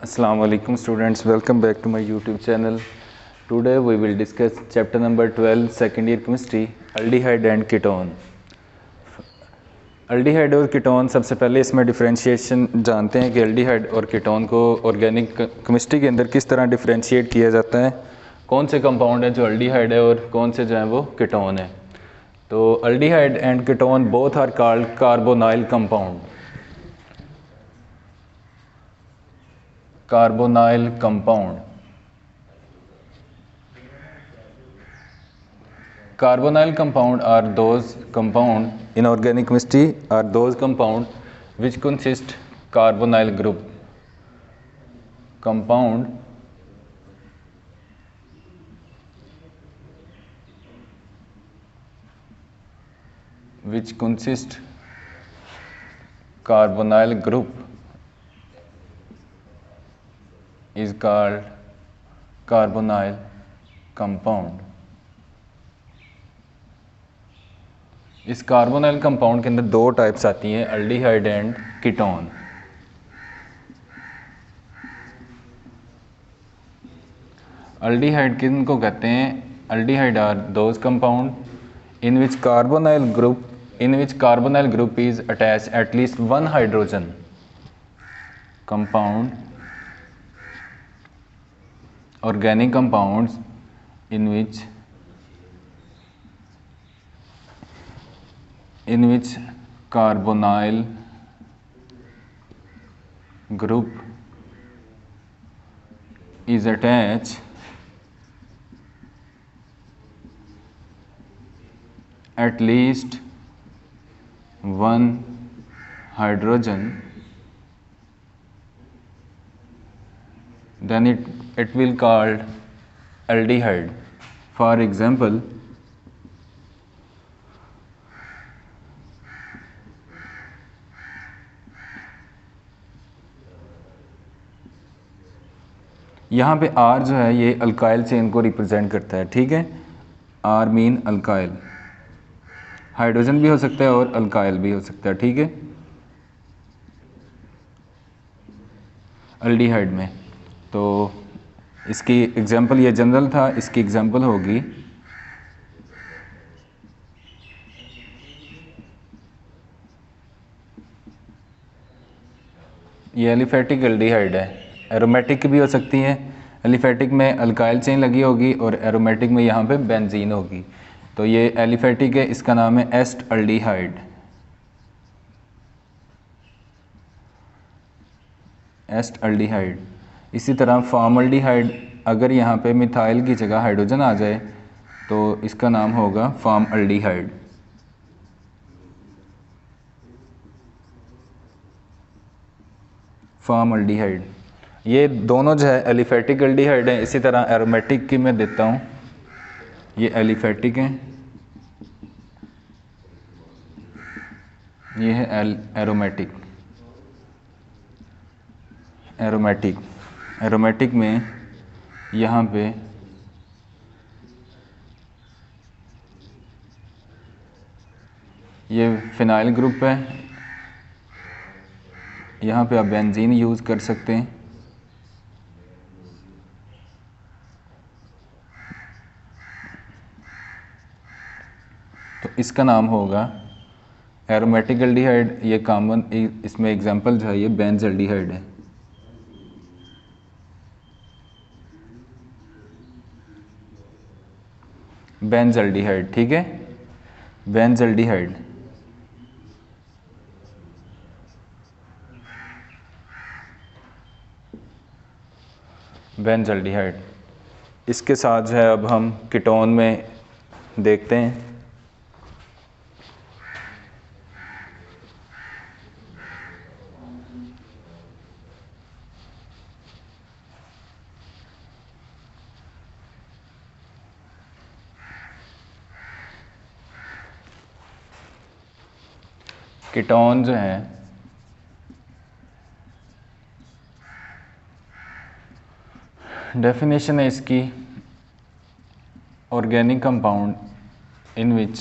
Assalamu alaikum students, welcome back to my YouTube channel. Today we will discuss chapter number 12 second year chemistry, aldehyde and ketone. Aldehyde और ketone, सबसे पहले इसमें differentiation जानते हैं कि aldehyde और ketone को ऑर्गेनिक केमिस्ट्री के अंदर किस तरह डिफरेंशिएट किया जाता है, कौन से कंपाउंड है जो अल्डिहाइड है और कौन से जो है वो कीटोन है। तो aldehyde and ketone both are called carbonyl compound. Carbonyl compound. Carbonyl compound are those compound in organic chemistry are those compound which consist carbonyl group. Compound which consist carbonyl group is called carbonyl compound. इस carbonyl compound के अंदर दो types आती हैं, aldehyde and ketone. Aldehyde किनको कहते हैं? Aldehyde are those compound in which carbonyl group is attach at least one hydrogen. Compound organic compounds in which carbonyl group is attached at least one hydrogen, then it will called aldehyde. For example, यहाँ पे R जो है ये alkyl chain को represent करता है, ठीक है। R मीन अल्काइल, हाइड्रोजन भी हो सकता है और अल्काइल भी हो सकता है, ठीक है, अल्डिहाइड में। तो इसकी एग्जांपल, ये जनरल था, इसकी एग्जांपल होगी ये एलिफेटिक एल्डिहाइड है। एरोमेटिक भी हो सकती हैं, एलिफेटिक में अल्काइल चेन लगी होगी और एरोमेटिक में यहाँ पे बेंजीन होगी। तो ये एलिफेटिक है, इसका नाम है एस्ट अल्डिहाइड। एस्ट अल्डिहाइड। इसी तरह फॉर्मल्डिहाइड, अगर यहाँ पे मिथाइल की जगह हाइड्रोजन आ जाए तो इसका नाम होगा फॉर्मल्डिहाइड। फॉर्मल्डिहाइड। ये दोनों जो है एलिफेटिक एल्डिहाइड है। इसी तरह एरोमेटिक की मैं देता हूँ, ये एलिफेटिक है, ये है एरोमेटिक। एरोमेटिक में यहाँ पे ये फिनाइल ग्रुप है, यहाँ पे आप बेंजीन यूज़ कर सकते हैं। तो इसका नाम होगा एरोमेटिक एल्डिहाइड। ये कॉमन, इसमें एग्जांपल जो है ये बेंज एल्डिहाइड है। बेंजल्डिहाइड, ठीक है, बेंजल्डिहाइड। बेंजल्डिहाइड। इसके साथ जो है अब हम कीटोन में देखते हैं। कीटोन जो है डेफिनेशन है इसकी, organic compound in which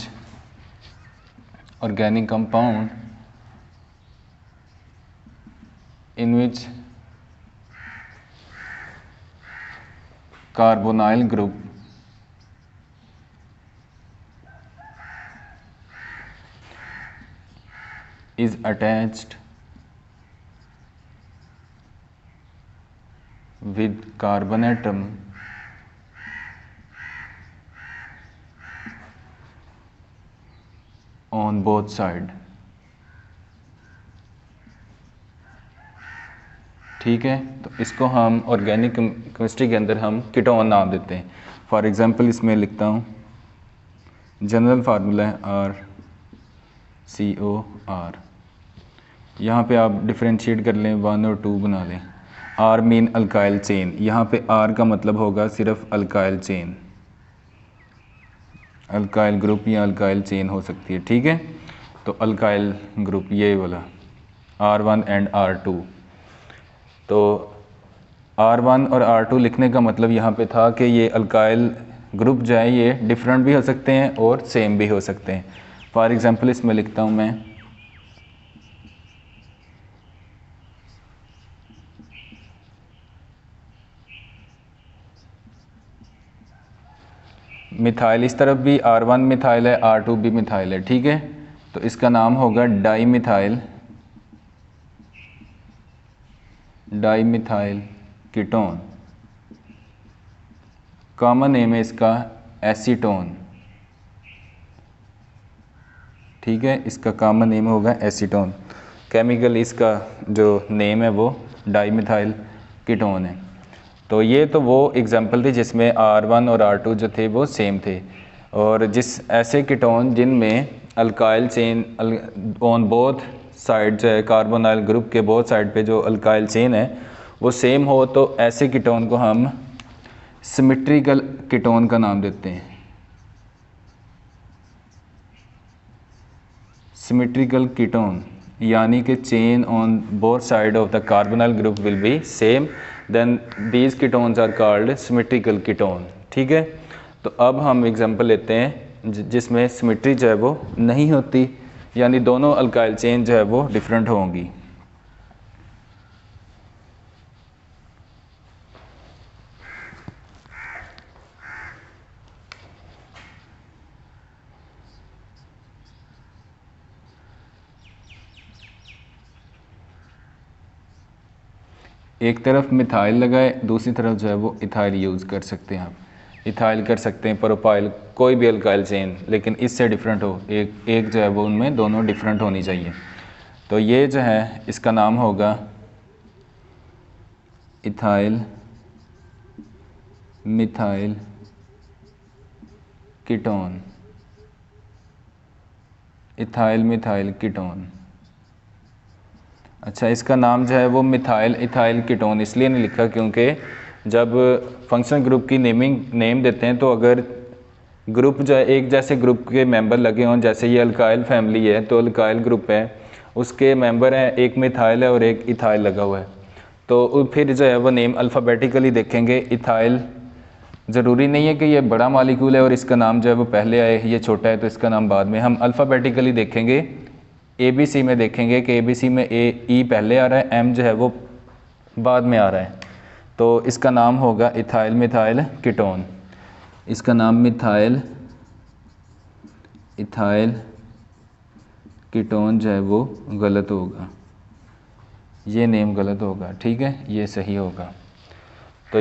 organic compound in which carbonyl group is attached with carbon atom on both side। ठीक है, तो इसको हम ऑर्गेनिक केमिस्ट्री के अंदर हम कीटोन नाम देते हैं। फॉर एग्जांपल इसमें लिखता हूँ, जनरल फार्मूला है RCOR। यहाँ पे आप डिफ्रेंशिएट कर लें, 1 और 2 बना लें। R मीन अल्काइल चेन, यहाँ पे R का मतलब होगा सिर्फ अल्काइल चेन, अल्काइल ग्रुप या अल्काइल चेन हो सकती है। ठीक है, तो अल्काइल ग्रुप ये वाला R1 एंड R2। तो R1 और R2 लिखने का मतलब यहाँ पे था कि ये अल्काइल ग्रुप जो है ये डिफरेंट भी हो सकते हैं और सेम भी हो सकते हैं। फॉर एग्जांपल इसमें लिखता हूँ मैं, मिथाइल, इस तरफ भी R1 मिथाइल है, R2 भी मिथाइल है। ठीक है, तो इसका नाम होगा di methyl, di methyl ketone. Common name है इसका एसीटोन। ठीक है, इसका कॉमन नेम होगा एसीटोन। केमिकल इसका जो नेम है वो डाई मिथाइल कीटोन है। तो ये तो वो एग्जांपल थी जिसमें R1 और R2 जो थे वो सेम थे, और जिस ऐसे कीटोन जिनमें alkyl chain on both side जो है, कार्बोनाइल ग्रुप के बोथ साइड पे जो अल्काइल चेन है वो सेम हो, तो ऐसे कीटोन को हम सिमेट्रिकल कीटोन का नाम देते हैं। सिमेट्रिकल कीटोन यानी कि chain on both side of the carbonyl group will be same, then these ketones are called symmetrical ketone. ठीक है, तो अब हम एग्जांपल लेते हैं जिसमें सिमेट्री जो है वो नहीं होती, यानी दोनों अल्काइल चेन जो है वो डिफरेंट होंगी। एक तरफ मिथाइल लगाए, दूसरी तरफ जो है वो इथाइल यूज़ कर सकते हैं। आप इथाइल कर सकते हैं, प्रोपाइल, कोई भी अल्काइल चेन, लेकिन इससे डिफरेंट हो, एक जो है वो उनमें दोनों डिफरेंट होनी चाहिए। तो ये जो है इसका नाम होगा ethyl methyl ketone, ethyl methyl ketone. अच्छा, इसका नाम जो है वो मिथाइल इथाइल कीटोन इसलिए नहीं लिखा क्योंकि जब फंक्शनल ग्रुप की नेम देते हैं तो अगर ग्रुप जो है एक जैसे ग्रुप के मेंबर लगे हों, जैसे ये अल्काइल फैमिली है तो अल्काइल ग्रुप है, उसके मेंबर हैं, एक मिथाइल है और एक इथाइल लगा हुआ है, तो फिर जो है वो नेम अल्फ़ाबेटिकली देखेंगे। इथाइल ज़रूरी नहीं है कि ये बड़ा मालिक्यूल है और इसका नाम जो है वो पहले आए, ये छोटा है तो इसका नाम बाद में। हम अल्फ़ाबेटिकली देखेंगे, ABC में देखेंगे कि ABC में E पहले आ रहा है, M जो है वो बाद में आ रहा है, तो इसका नाम होगा इथाइल मिथाइल कीटोन। इसका नाम मिथाइल इथाइल कीटोन जो है वो गलत होगा, ये नेम गलत होगा। ठीक है, ये सही होगा। तो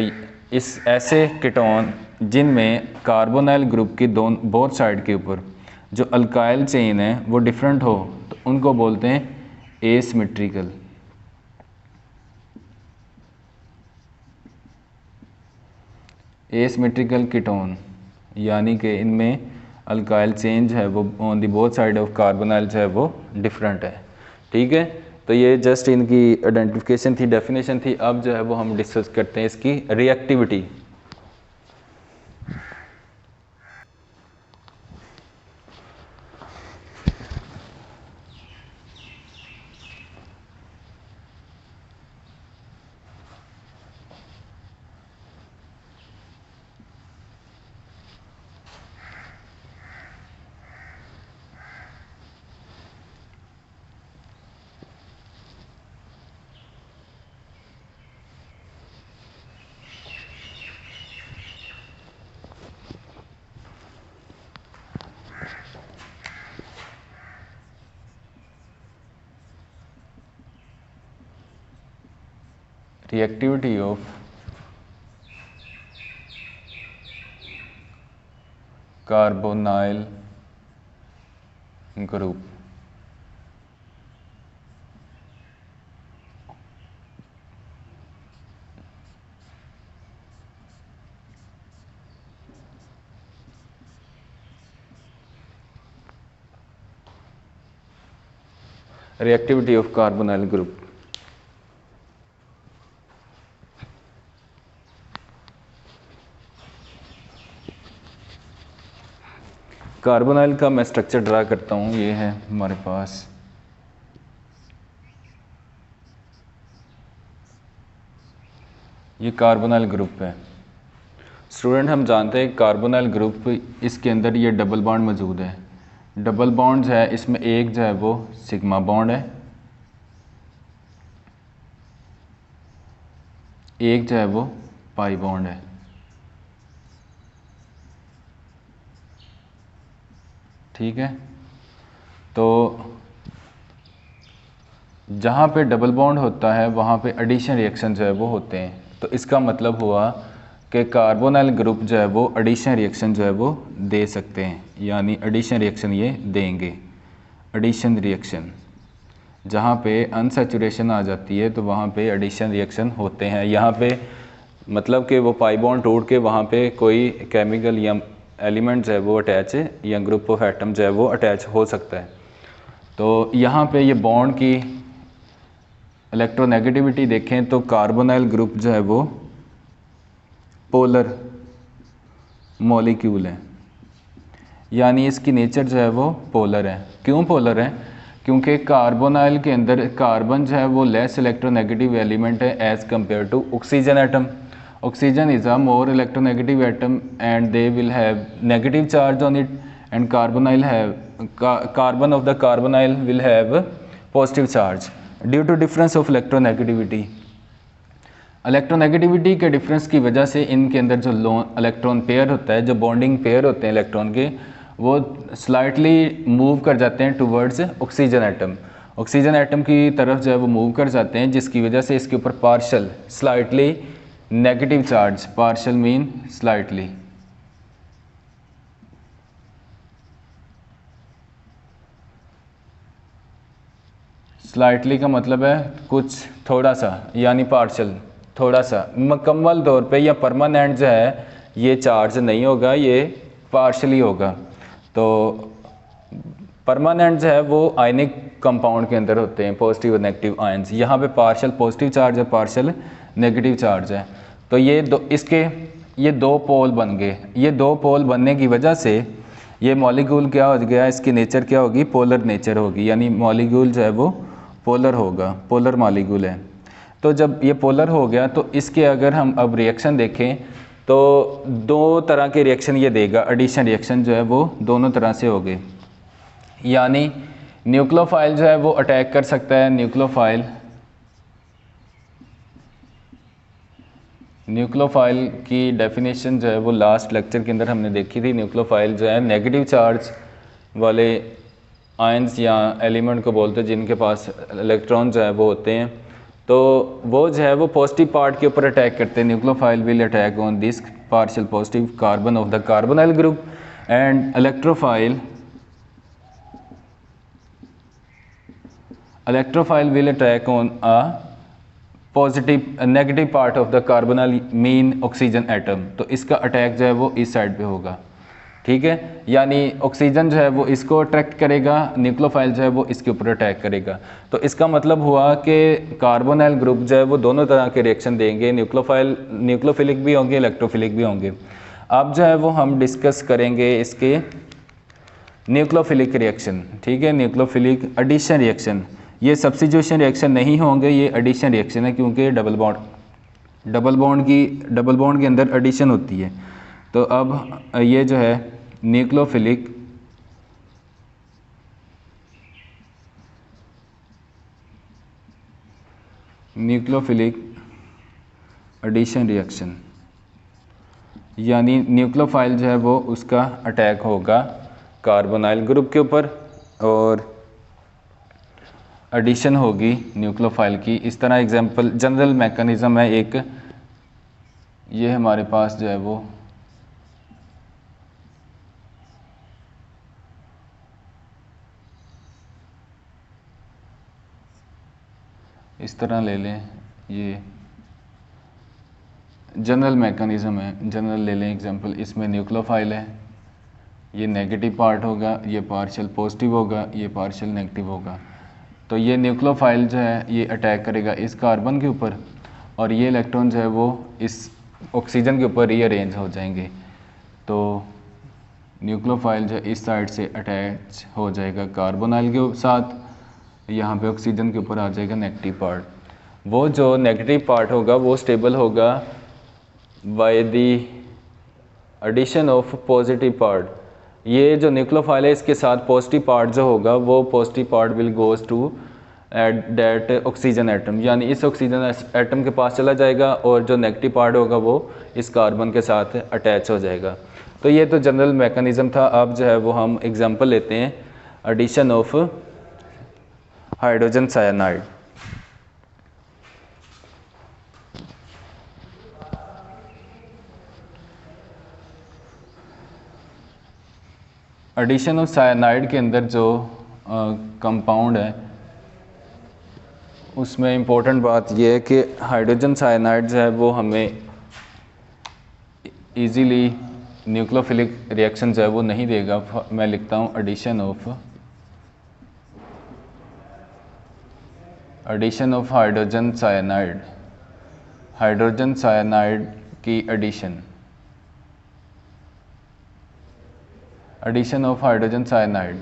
इस ऐसे कीटोन जिनमें कार्बोनाइल ग्रुप की बोथ साइड के ऊपर जो अल्काइल चेन है वो डिफरेंट हो, तो उनको बोलते हैं एसिमेट्रिकल। एसिमेट्रिकल कीटोन यानी कि इनमें अल्काइल चेन जो है वो on the both side of carbonyl जो है वो डिफरेंट है। ठीक है, तो ये जस्ट इनकी आइडेंटिफिकेशन थी, डेफिनेशन थी। अब जो है वो हम डिस्कस करते हैं इसकी reactivity. Reactivity of carbonyl group reactivity of carbonyl group. Carbonyl का मैं स्ट्रक्चर ड्रा करता हूँ। ये है हमारे पास ये कार्बोनाइल ग्रुप है। स्टूडेंट हम जानते हैं कार्बोनाइल ग्रुप, इसके अंदर ये डबल बॉन्ड मौजूद है। डबल बॉन्ड्स है, इसमें एक जो है वो सिग्मा बॉन्ड है, एक जो है वो पाई बॉन्ड है। ठीक है, तो जहाँ पे डबल बॉन्ड होता है वहाँ पे एडिशन रिएक्शन जो है वो होते हैं। तो इसका मतलब हुआ कि कार्बोनाइल ग्रुप जो है वो एडिशन रिएक्शन जो है वो दे सकते हैं, यानी एडिशन रिएक्शन ये देंगे। एडिशन रिएक्शन जहाँ पे अनसैचुरेशन आ जाती है तो वहाँ पे एडिशन रिएक्शन होते हैं। यहाँ पे मतलब कि वो पाई बॉन्ड टूट के वहाँ पे कोई केमिकल या एलिमेंट जो है वो अटैच है या ग्रुप ऑफ एटम जो है वो अटैच हो सकता है। तो यहाँ पे ये बॉन्ड की इलेक्ट्रोनेगेटिविटी देखें तो कार्बोनाइल ग्रुप जो है वो पोलर मॉलिक्यूल है, यानी इसकी नेचर जो है वो पोलर है। क्यों पोलर है? क्योंकि कार्बोनाइल के अंदर कार्बन जो है वो लेस इलेक्ट्रोनेगेटिव एलिमेंट है as compare to oxygen atom. Oxygen is a more electronegative atom and they will have negative charge on it, and carbon of the carbonyl will have positive charge due to difference of electronegativity. Electronegativity के difference की वजह से इनके अंदर जो electron pair होता है, जो बॉन्डिंग पेयर होते हैं इलेक्ट्रॉन के, वो स्लाइटली मूव कर जाते हैं towards oxygen atom. Oxygen atom की तरफ जो है वो मूव कर जाते हैं, जिसकी वजह से इसके ऊपर partial slightly negative charge, partial mean slightly, slightly का मतलब है कुछ थोड़ा सा, यानी पार्शियल थोड़ा सा। मुकम्मल तौर पे या परमानेंट जो है ये चार्ज नहीं होगा, ये पार्शियली होगा। तो परमानेंट जो है वो आयनिक कंपाउंड के अंदर होते हैं, पॉजिटिव और नेगेटिव आयंस। यहाँ पे पार्शियल पॉजिटिव चार्ज है, पार्शियल नेगेटिव चार्ज है। तो ये दो पोल बन गए। ये दो पोल बनने की वजह से ये मॉलिक्यूल क्या हो गया, इसकी नेचर क्या होगी, पोलर नेचर होगी, यानी मॉलिक्यूल जो है वो पोलर होगा, पोलर मॉलिक्यूल है। तो जब ये पोलर हो गया तो इसके अगर हम अब रिएक्शन देखें तो दो तरह के रिएक्शन ये देगा। एडिशन रिएक्शन जो है वो दोनों तरह से हो गए, यानी न्यूक्लियोफाइल जो है वो अटैक कर सकता है। न्यूक्लियोफाइल की डेफिनेशन जो है वो लास्ट लेक्चर के अंदर हमने देखी थी। न्यूक्लियोफाइल जो है नेगेटिव चार्ज वाले आयंस या एलिमेंट को बोलते हैं, जिनके पास इलेक्ट्रॉन जो है वो होते हैं। तो वो जो है वो पॉजिटिव पार्ट के ऊपर अटैक करते हैं। Nucleophile will attack on this partial positive carbon of the carbonyl group, and electrophile will attack on a negative part of the carbonyl mean oxygen atom. तो इसका अटैक जो है वो इस साइड पे होगा। ठीक है, यानी ऑक्सीजन जो है वो इसको अट्रैक्ट करेगा, न्यूक्लियोफाइल जो है वो इसके ऊपर अटैक करेगा। तो इसका मतलब हुआ कि कार्बोनाइल ग्रुप जो है वो दोनों तरह के रिएक्शन देंगे, न्यूक्लियोफिलिक भी होंगे, इलेक्ट्रोफिलिक भी होंगे। अब जो है वो हम डिस्कस करेंगे इसके न्यूक्लियोफिलिक रिएक्शन। ठीक है, न्यूक्लियोफिलिक एडिशन रिएक्शन, ये सब्स्टिट्यूशन रिएक्शन नहीं होंगे, ये एडिशन रिएक्शन है, क्योंकि डबल बॉन्ड के अंदर एडिशन होती है। तो अब ये जो है न्यूक्लियोफिलिक एडिशन रिएक्शन, यानी न्यूक्लियोफाइल जो है वो उसका अटैक होगा कार्बोनाइल ग्रुप के ऊपर, और एडिशन होगी न्यूक्लियोफाइल की। इस तरह एग्जांपल जनरल मैकेनिज़्म है एक, ये हमारे पास जो है वो इस तरह ले लें, ये जनरल मैकेनिज़्म है, जनरल ले लें एग्जांपल। इसमें न्यूक्लियोफाइल है, ये नेगेटिव पार्ट होगा, ये पार्शियल पॉजिटिव होगा, ये पार्शियल नेगेटिव होगा। तो ये न्यूक्लियोफाइल जो है ये अटैक करेगा इस कार्बन के ऊपर, और ये इलेक्ट्रॉन जो है वो इस ऑक्सीजन के ऊपर रीअरेंज हो जाएंगे। तो न्यूक्लियोफाइल जो है इस साइड से अटैच हो जाएगा कार्बोनाइल के साथ, यहाँ पे ऑक्सीजन के ऊपर आ जाएगा नेगेटिव पार्ट। वो जो नेगेटिव पार्ट होगा वो स्टेबल होगा by the addition of positive part. ये जो न्यूक्लियोफाइल है इसके साथ पॉजिटिव पार्ट जो होगा वो positive part will goes to at that oxygen atom, यानी इस ऑक्सीजन एटम के पास चला जाएगा, और जो नेगेटिव पार्ट होगा वो इस कार्बन के साथ अटैच हो जाएगा। तो ये तो जनरल मैकेनिज़्म था। अब जो है वो हम एग्जांपल लेते हैं addition of hydrogen cyanide. Addition of cyanide के अंदर जो कंपाउंड है उसमें इम्पोर्टेंट बात यह है कि हाइड्रोजन साइनाइड जो है वो हमें इजीली न्यूक्लियोफिलिक रिएक्शन जो है वो नहीं देगा। मैं लिखता हूँ addition of hydrogen cyanide, hydrogen cyanide की addition of hydrogen cyanide.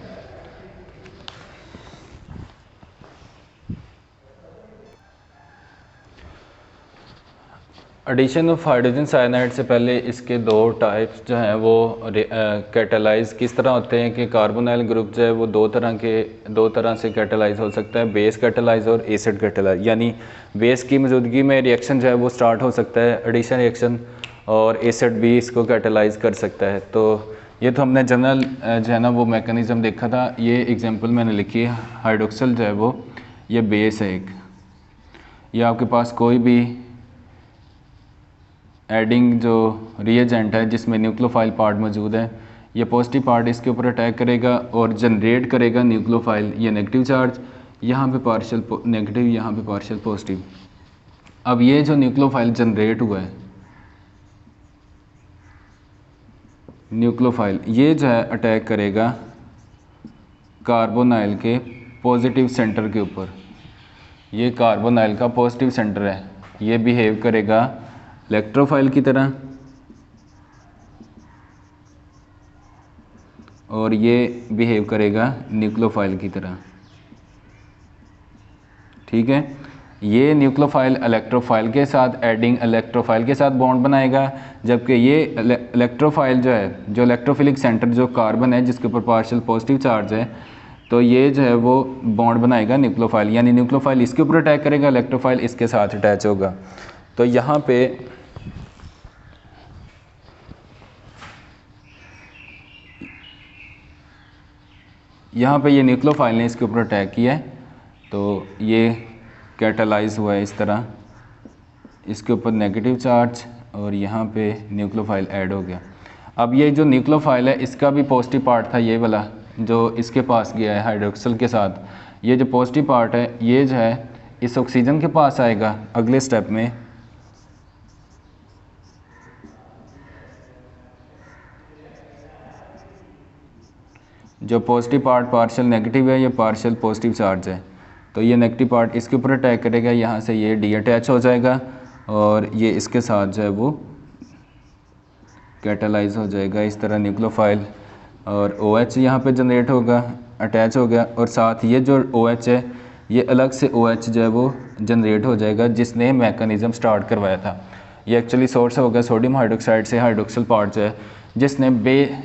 Addition of hydrogen cyanide से पहले इसके दो टाइप्स जो हैं वो कैटालाइज किस तरह होते हैं कि कार्बोनाइल ग्रुप जो है वो दो तरह से कैटालाइज हो सकता है, बेस कैटालाइज और एसिड कैटालाइज। यानी बेस की मौजूदगी में रिएक्शन जो है वो स्टार्ट हो सकता है एडिशन रिएक्शन, और एसिड भी इसको कैटालाइज कर सकता है। तो ये तो हमने जनरल जो है ना वो मैकेनिज़्म देखा था। ये एग्जांपल मैंने लिखी है, हाइड्रोक्सिल जो है वो ये बेस है एक, ये आपके पास कोई भी एडिंग जो रिएजेंट है जिसमें न्यूक्लियोफाइल पार्ट मौजूद है, ये पॉजिटिव पार्ट इसके ऊपर अटैक करेगा और जनरेट करेगा न्यूक्लियोफाइल, ये नेगेटिव चार्ज, यहाँ पे पार्शियल नेगेटिव, यहाँ पे पार्शियल पॉजिटिव। अब ये जो न्यूक्लियोफाइल जनरेट हुआ है, न्यूक्लियोफाइल ये जो है अटैक करेगा कार्बोनाइल के पॉजिटिव सेंटर के ऊपर। ये कार्बोनाइल का पॉजिटिव सेंटर है, ये बिहेव करेगा इलेक्ट्रोफाइल की तरह, और ये बिहेव करेगा न्यूक्लियोफाइल की तरह। ठीक है, ये न्यूक्लियोफाइल इलेक्ट्रोफाइल के साथ एडिंग इलेक्ट्रोफाइल के साथ बॉन्ड बनाएगा, जबकि ये इलेक्ट्रोफाइल जो है, जो इलेक्ट्रोफिलिक सेंटर जो कार्बन है जिसके ऊपर पार्शियल पॉजिटिव चार्ज है, तो ये जो है वो बॉन्ड बनाएगा न्यूक्लियोफाइल, यानी न्यूक्लियोफाइल इसके ऊपर अटैक करेगा, इलेक्ट्रोफाइल इसके साथ अटैच होगा। तो यहाँ पे ये न्यूक्लियोफाइल ने इसके ऊपर अटैक किया है, तो ये कैटालाइज हुआ है इस तरह, इसके ऊपर नेगेटिव चार्ज, और यहाँ पे न्यूक्लियोफाइल ऐड हो गया। अब ये जो न्यूक्लियोफाइल है इसका भी पॉजिटिव पार्ट था, ये वाला जो इसके पास गया है हाइड्रोक्सिल के साथ, ये जो पॉजिटिव पार्ट है ये जो है इस ऑक्सीजन के पास आएगा अगले स्टेप में, जो पॉजिटिव पार्ट पार्शियल नेगेटिव है, ये पार्शियल पॉजिटिव चार्ज है, तो ये नेगेटिव पार्ट इसके ऊपर अटैक करेगा, यहाँ से ये डी अटैच हो जाएगा और ये इसके साथ जो है वो कैटालाइज हो जाएगा इस तरह न्यूक्लियोफाइल, और OH यहाँ पे जनरेट होगा, अटैच हो गया, और साथ ये जो OH है ये अलग से OH जो है वो जनरेट हो जाएगा जिसने मैकेनिज़्म स्टार्ट करवाया था। ये एक्चुअली सोर्स होगा सोडियम हाइड्रोक्साइड से, हाइड्रोक्सिल पार्ट जो है जिसने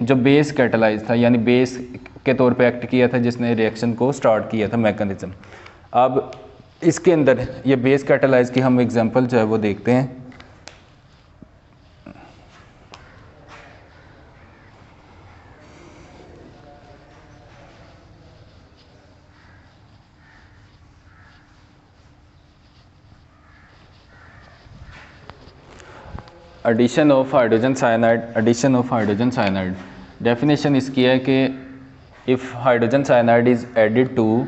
जो बेस कैटालाइज था, यानी बेस के तौर पे एक्ट किया था, जिसने रिएक्शन को स्टार्ट किया था मैकेनिज़्म। अब इसके अंदर ये बेस कैटालाइज की हम एग्जांपल जो है वो देखते हैं। Addition of hydrogen cyanide definition इसकी है कि if hydrogen cyanide is added to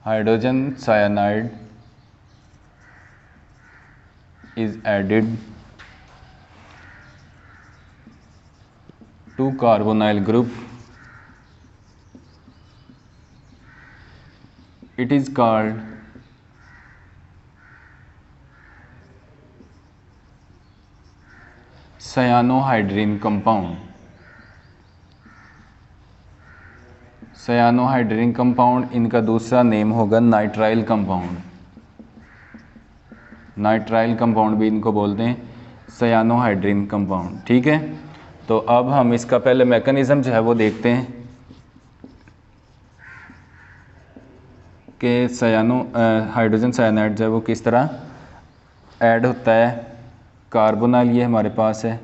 hydrogen cyanide is added to carbonyl group, it is called cyanohydrin compound. cyanohydrin compound इनका दूसरा नेम होगा नाइट्राइल कंपाउंड। नाइट्राइल कंपाउंड भी इनको बोलते हैं, सयानोहाइड्रिन कंपाउंड। ठीक है, तो अब हम इसका पहले मैकेनिज़्म जो है वो देखते हैं कि हाइड्रोजन साइनाइड जो है वो किस तरह ऐड होता है। कार्बोनाइल ये हमारे पास है,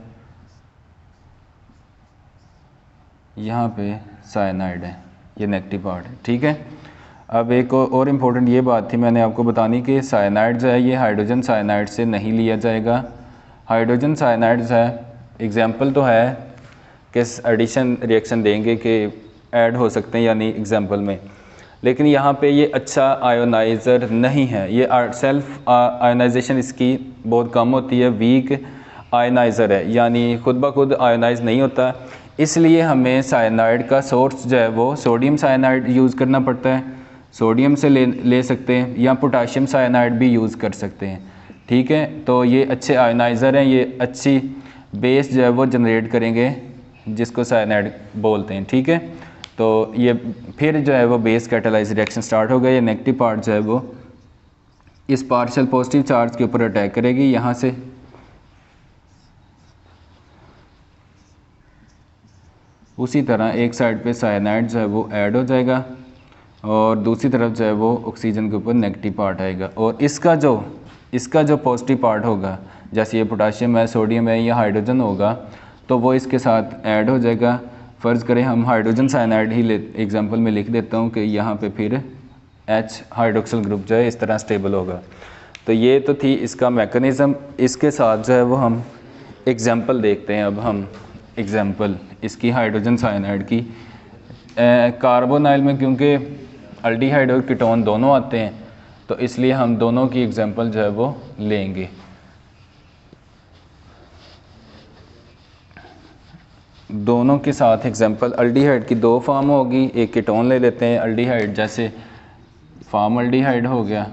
यहाँ पे साइनाइड है, ये नेगेटिव पार्ट है। ठीक है, अब एक और इम्पोर्टेंट ये बात थी मैंने आपको बतानी कि साइनाइड जो है ये हाइड्रोजन साइनाइड से नहीं लिया जाएगा। हाइड्रोजन साइनाइड जो है एग्जांपल तो है कि एडिशन रिएक्शन देंगे कि ऐड हो सकते हैं यानी एग्जांपल में, लेकिन यहाँ पे ये अच्छा आयोनाइज़र नहीं है। ये सेल्फ आयोनाइजेशन इसकी बहुत कम होती है, वीक आयोनाइज़र है, यानी खुद ब खुद आयोनाइज नहीं होता। इसलिए हमें साइनाइड का सोर्स जो है वो सोडियम साइनाइड यूज़ करना पड़ता है। सोडियम से ले सकते हैं या पोटाशियम साइनाइड भी यूज़ कर सकते हैं। ठीक है, तो ये अच्छे आयोनाइज़र हैं, ये अच्छी बेस जो है वो जनरेट करेंगे जिसको साइनाइड बोलते हैं। ठीक है, तो ये फिर जो है वो बेस कैटालाइज रिएक्शन स्टार्ट हो गया। ये नेगेटिव पार्ट जो है वो इस पार्शियल पॉजिटिव चार्ज के ऊपर अटैक करेगी यहाँ से, उसी तरह एक साइड पे साइनाइड जो है वो ऐड हो जाएगा और दूसरी तरफ जो है वो ऑक्सीजन के ऊपर नेगेटिव पार्ट आएगा। और इसका जो पॉजिटिव पार्ट होगा, जैसे ये पोटाशियम है, सोडियम है या हाइड्रोजन होगा, तो वो इसके साथ ऐड हो जाएगा। फ़र्ज़ करें हम हाइड्रोजन साइनाइड ही एग्जांपल में लिख देता हूँ कि यहाँ पे फिर H हाइड्रोक्सिल ग्रुप जो है इस तरह स्टेबल होगा। तो ये तो थी इसका मैकेनिज़्म। इसके साथ जो है वो हम एग्जांपल देखते हैं। अब हम एग्जांपल इसकी हाइड्रोजन साइनाइड की कार्बोनाइल में क्योंकि अल्डिहाइड और कीटोन दोनों आते हैं तो इसलिए हम दोनों की एग्जांपल जो है वो लेंगे। दोनों के साथ एग्जांपल, अल्डिहाइड की दो फॉर्म होगी, एक कीटोन ले लेते हैं अल्डिहाइड, जैसे फॉर्मल्डिहाइड हो गया,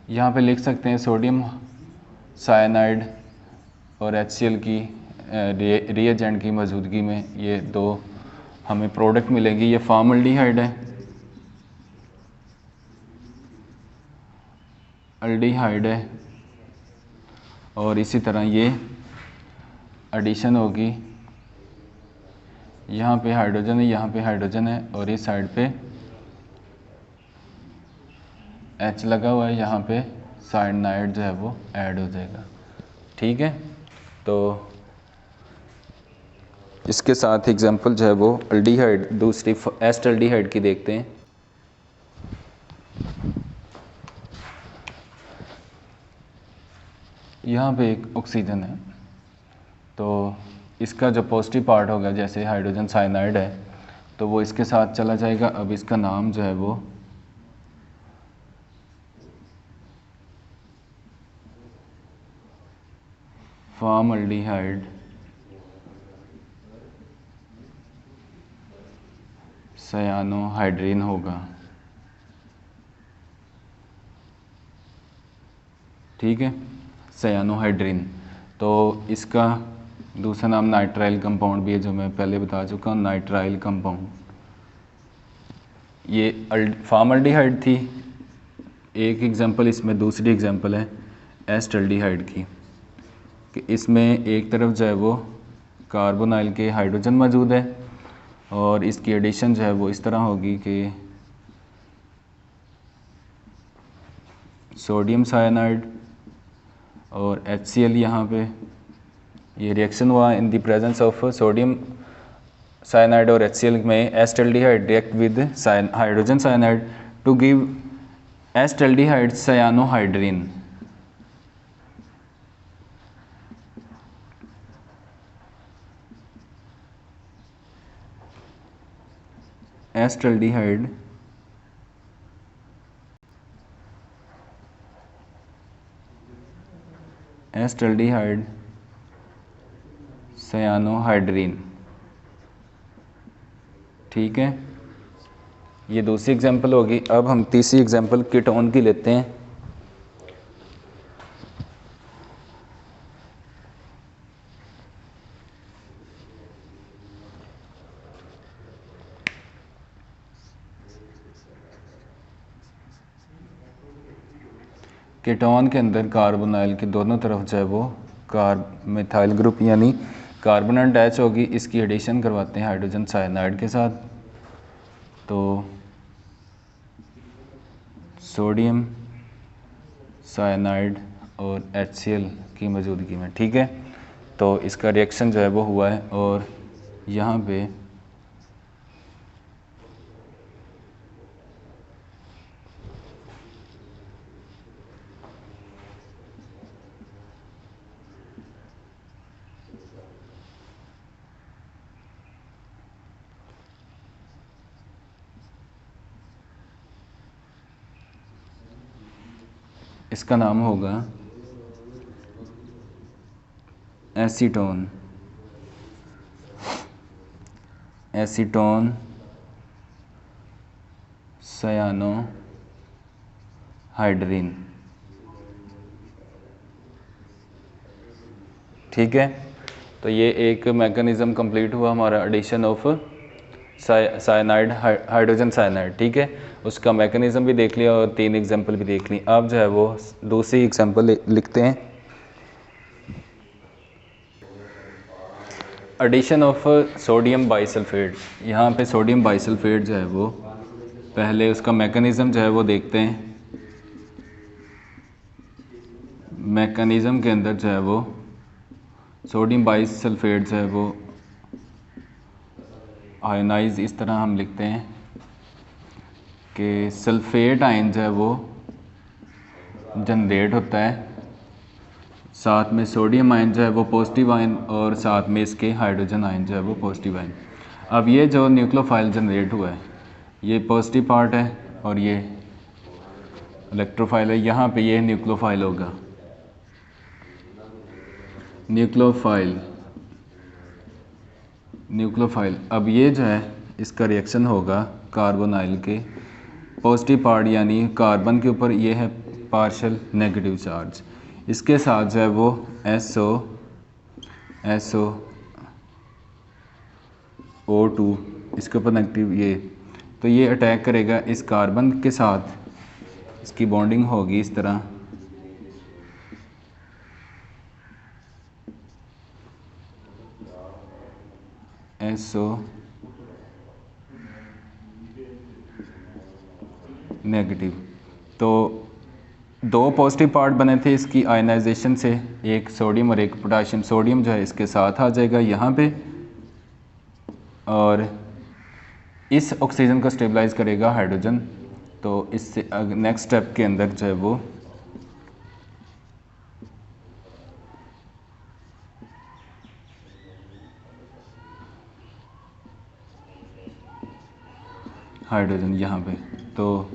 यहाँ पे लिख सकते हैं सोडियम साइनाइड और HCl की रिएजेंट की मौजूदगी में ये दो हमें प्रोडक्ट मिलेंगी। ये फॉर्मल्डिहाइड है, अल्डिहाइड है, और इसी तरह ये एडिशन होगी। यहाँ पे हाइड्रोजन है, यहाँ पे हाइड्रोजन है और इस साइड पे H लगा हुआ है, यहाँ पे साइनाइड जो है वो ऐड हो जाएगा। ठीक है, तो इसके साथ एग्जांपल जो है वो अल्डिहाइड दूसरी एस्टल्डिहाइड की देखते हैं। यहाँ पे एक ऑक्सीजन है, तो इसका जो पॉजिटिव पार्ट होगा जैसे हाइड्रोजन साइनाइड है तो वो इसके साथ चला जाएगा। अब इसका नाम जो है वो फॉर्मल्डिहाइड सयानोहाइड्रिन होगा। ठीक है, सयानोहाइड्रिन। तो इसका दूसरा नाम नाइट्राइल कंपाउंड भी है, जो मैं पहले बता चुका हूँ, नाइट्राइल कंपाउंड। ये फॉर्मल्डिहाइड थी एक एग्जांपल, इसमें दूसरी एग्जांपल है एस्टल्डिहाइड की, कि इसमें एक तरफ जो है वो कार्बोनाइल के हाइड्रोजन मौजूद है और इसकी एडिशन जो है वो इस तरह होगी कि सोडियम साइनाइड और HCl, यहाँ पे ये रिएक्शन हुआ in the presence of sodium cyanide और HCl में acetaldehyde react with hydrogen cyanide to give acetaldehyde cyanohydrin. Acetaldehyde cyanohydrin. ठीक है, ये दूसरी एग्जांपल होगी। अब हम तीसरी एग्जांपल कीटोन की लेते हैं। कीटोन के अंदर कार्बोनाइल के दोनों तरफ जो है वो मिथाइल ग्रुप यानी कार्बन अटैच होगी। इसकी एडिशन करवाते हैं हाइड्रोजन साइनाइड के साथ, तो सोडियम साइनाइड और HCl की मौजूदगी में। ठीक है, तो इसका रिएक्शन जो है वो हुआ है और यहाँ पे इसका नाम होगा एसीटोन सायानोहाइड्रिन। ठीक है, तो ये एक मैकेनिज़्म कंप्लीट हुआ हमारा addition of cyanide hydrogen cyanide. ठीक है, उसका मैकेनिज़्म भी देख लिया और 3 एग्जांपल भी देख ली। अब जो है वो दूसरी एग्जांपल लिखते हैं। Addition of sodium bisulphate. यहाँ पे सोडियम बाइसल्फेट जो है वो पहले उसका मैकेनिज़्म जो है वो देखते हैं। मैकेनिज़्म के अंदर जो है वो सोडियम बाइसल्फेट जो है वो आयनाइज इस तरह हम लिखते हैं कि सल्फेट आयन जो है वो जनरेट होता है, साथ में सोडियम आयन जो है वो पॉजिटिव आयन और साथ में इसके हाइड्रोजन आयन जो है वो पॉजिटिव आयन। अब ये जो न्यूक्लियोफाइल जनरेट हुआ है ये पॉजिटिव पार्ट है और ये इलेक्ट्रोफाइल है। यहाँ पे ये न्यूक्लियोफाइल होगा, न्यूक्लियोफाइल। अब ये जो है इसका रिएक्शन होगा कार्बोनाइल के पॉजिटिव पार्ट यानी कार्बन के ऊपर ये है पार्शियल नेगेटिव चार्ज, इसके साथ जो है वो SO2 इसके ऊपर नेगेटिव ये, तो ये अटैक करेगा इस कार्बन के साथ, इसकी बॉन्डिंग होगी इस तरह। SO नेगेटिव, तो 2 पॉजिटिव पार्ट बने थे इसकी आयनाइजेशन से, एक सोडियम और एक पोटाशियम। सोडियम जो है इसके साथ आ जाएगा यहाँ पे और इस ऑक्सीजन को स्टेबलाइज करेगा हाइड्रोजन। तो इससे नेक्स्ट स्टेप के अंदर जो है वो हाइड्रोजन यहाँ पे, तो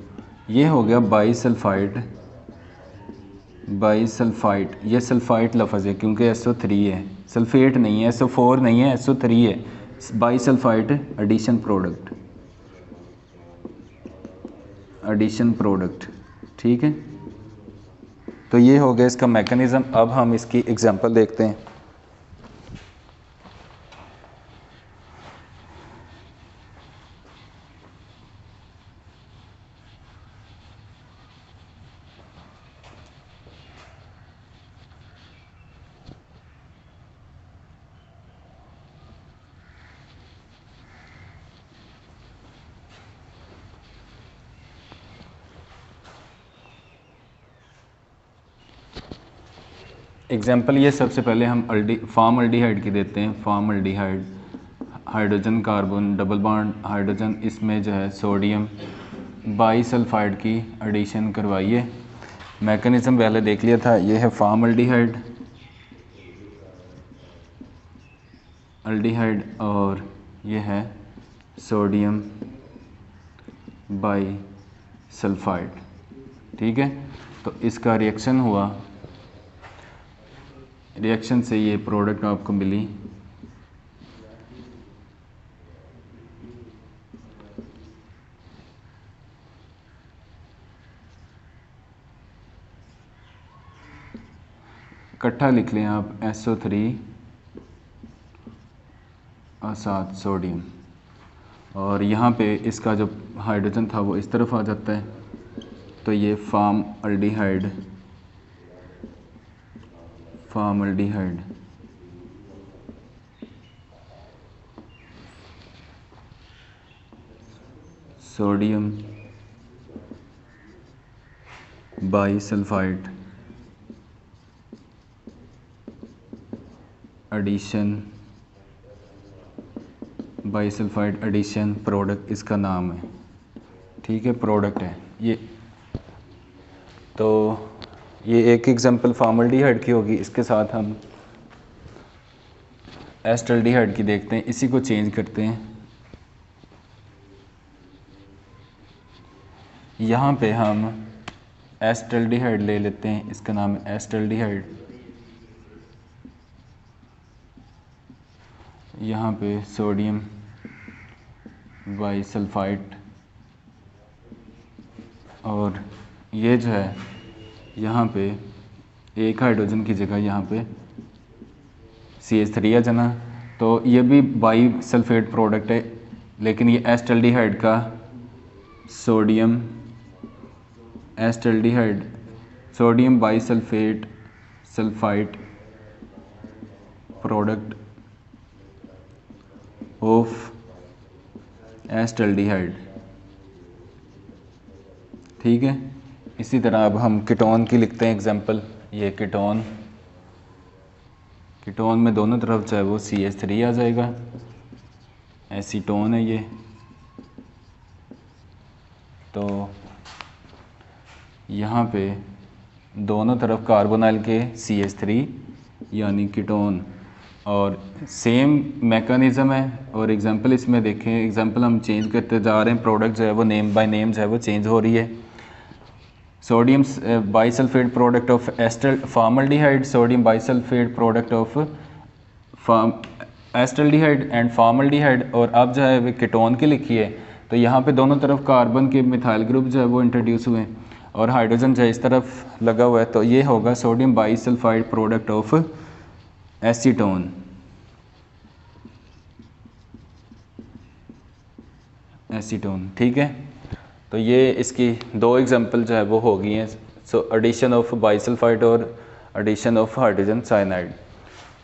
ये हो गया बाईसल्फाइड। ये सल्फाइड लफ्ज़ है क्योंकि SO3 है, सल्फेट नहीं है, SO4 नहीं है, SO3 है। बाईसल्फाइड एडिशन प्रोडक्ट। ठीक है, तो ये हो गया इसका मैकेनिज़्म। अब हम इसकी एग्जांपल देखते हैं। एग्जांपल ये सबसे पहले हम फार्म अल्डिहाइड की देते हैं। Formaldehyde hydrogen carbon double bond hydrogen, इसमें जो है सोडियम बाईसल्फाइड की एडिशन करवाइए। मैकेनिज़्म पहले देख लिया था, ये है फॉर्मल्डिहाइड और ये है सोडियम बाईसल्फाइड। ठीक है, तो इसका रिएक्शन हुआ, रिएक्शन से ये प्रोडक्ट आपको मिली इकट्ठा लिख लें आप SO3 और 7 सोडियम, और यहाँ पे इसका जो हाइड्रोजन था वो इस तरफ आ जाता है, तो ये फॉर्मल्डिहाइड सोडियम बाईसल्फाइड एडिशन प्रोडक्ट इसका नाम है। ठीक है, प्रोडक्ट है ये। तो ये एक एग्जांपल फॉर्मल्डिहाइड की होगी। इसके साथ हम एस्टल्डिहाइड की देखते हैं, इसी को चेंज करते हैं। यहाँ पे हम एस्टल्डिहाइड ले लेते हैं, इसका नाम है एस्टल्डिहाइड। यहाँ पे सोडियम बाईसल्फाइड, और ये जो है यहाँ पे एक हाइड्रोजन की जगह यहाँ पे CH3 आ जाना, तो ये भी बाईसल्फेट प्रोडक्ट है, लेकिन ये एस्टल्डिहाइड का सोडियम बाईसल्फाइड प्रोडक्ट ऑफ एस्टल्डिहाइड। ठीक है, इसी तरह अब हम कीटोन की लिखते हैं एग्जांपल। ये कीटोन में दोनों तरफ चाहे वो CH3 आ जाएगा, एसीटोन है ये। तो यहाँ पे दोनों तरफ कार्बोनाइल के CH3 यानी कीटोन, और सेम मैकेनिज़्म है। और एग्जांपल इसमें देखें, एग्जांपल हम चेंज करते जा रहे हैं, प्रोडक्ट जो है वो नेम बाय नेम जो है वो चेंज हो रही है। Sodium bisulphate product of formaldehyde, sodium bisulphate product of acetaldehyde and formaldehyde. और अब जो है वो कीटोन की लिखी है, तो यहाँ पे दोनों तरफ कार्बन के मिथाइल ग्रुप जो है वो इंट्रोड्यूस हुए हैं, और हाइड्रोजन जो है इस तरफ लगा हुआ है, तो ये होगा सोडियम बाईसल्फाइड प्रोडक्ट ऑफ एसीटोन। ठीक है, तो ये इसकी दो एग्जांपल जो है वो हो गई हैं। सो एडिशन ऑफ बाईसल्फाइड और एडिशन ऑफ हाइड्रोजन साइनाइड।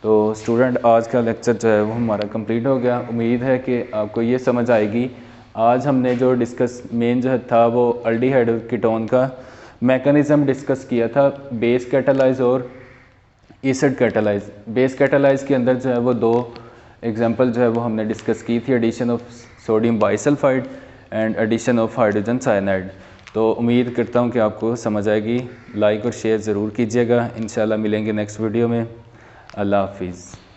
तो स्टूडेंट, आज का लेक्चर जो है वो हमारा कंप्लीट हो गया। उम्मीद है कि आपको ये समझ आएगी। आज हमने जो डिस्कस मेन जो था वो अल्डिहाइड और कीटोन का मैकेनिज़्म डिस्कस किया था, बेस कैटालाइज और एसिड कैटालाइज। बेस कैटालाइज के अंदर जो है वो दो एग्जांपल जो है वो हमने डिस्कस की थी, addition of sodium bisulphide and addition of hydrogen cyanide. तो उम्मीद करता हूँ कि आपको समझ आएगी। लाइक और शेयर ज़रूर कीजिएगा। इंशाल्लाह मिलेंगे नेक्स्ट वीडियो में। अल्लाह हाफिज़।